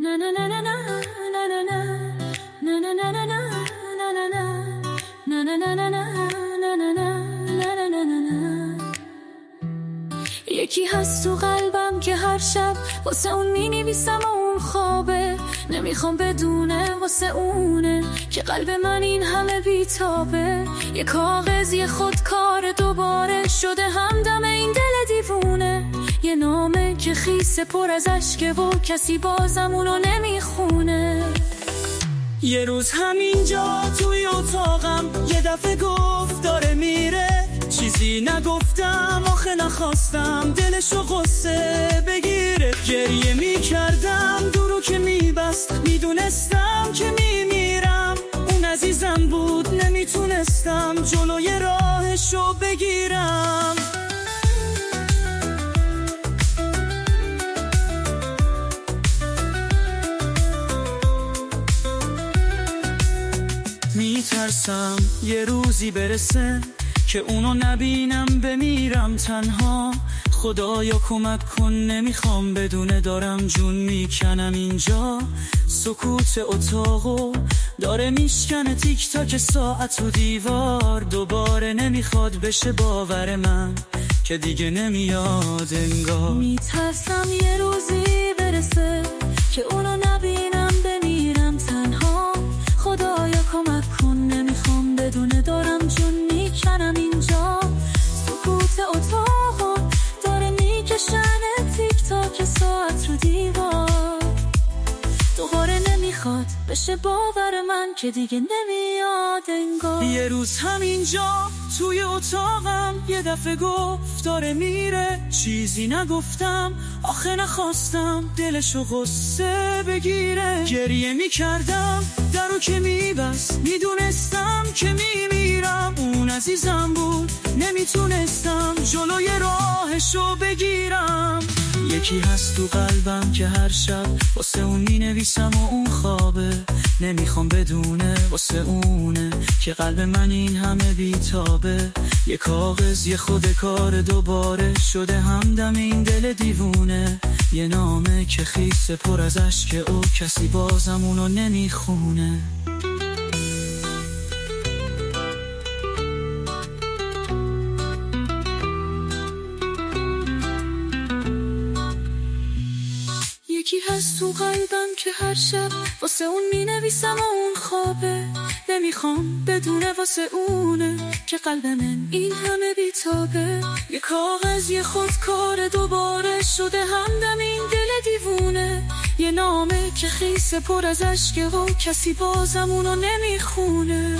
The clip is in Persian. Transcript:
یکی هست تو قلبم که هر شب واسه اون می‌نویسم و اون خوابه، نمیخوام بدونه واسه اونه که قلب من این همه بیتابه. یه کاغذ یه خودکار دوباره شده همدم این دل دیوونه، یه نامه که خیسه پر از اشکه و کسی بازم اونو نمیخونه. یه روز همینجا توی اتاقم یه دفعه گفت داره میره، چیزی نگفتم آخه نخواستم دلشو غصه بگیره. گریه میکردم دورو که میبست، میدونستم که میمیرم. اون عزیزم بود نمیتونستم جلوی راهشو بگیرم. میترسم یه روزی برسه که اونو نبینم بمیرم تنها. خدایا کمک کن نمیخوام بدونه دارم جون میکنم اینجا. سکوت اتاقو داره میشکنه تیک تاک ساعت و دیوار، دوباره نمیخواد بشه باور من که دیگه نمیاد انگار. میترسم یه روزی برسه که اونو نبینم بمیرم تنها. خدایا کمک کن نمیخوام بدونه دارم جون میکنم اینجا. سکوت اتاقو داره میکشنه تیک تاک ساعت رو دیوار، دوباره نمیخواد بشه باور من که دیگه نمیاد انگار. یه روز همینجا توی اتاقم یه دفعه گفت داره میره، چیزی نگفتم آخه نخواستم دلشو غصه بگیره. گریه میکردم درو که میبست، میدونستم که میمیرم. اون عزیزم بود نمیتونستم جلوی راهشو بگیرم. یکی هست تو قلبم که هر شب واسه اون مینویسم و اون خوابه، نمیخوام بدونه واسه اونه که قلب من این همه بیتابه. یه کاغذ یه خود کار دوباره شده همدم این دل دیوونه، یه نامه که خیسه پر از اشکه و کسی بازم اونو نمیخونه. یکی هست تو قلبم که هر شب واسه اون مینویسم و اون خوابه، نمیخوام بدونه واسه اونه که قلب من این همه بیتابه. یه کاغذ یه خودکار دوباره شده همدم این دل دیوونه، یه نامه که خیسه پر از اشکه و کسی بازم اونو نمیخونه.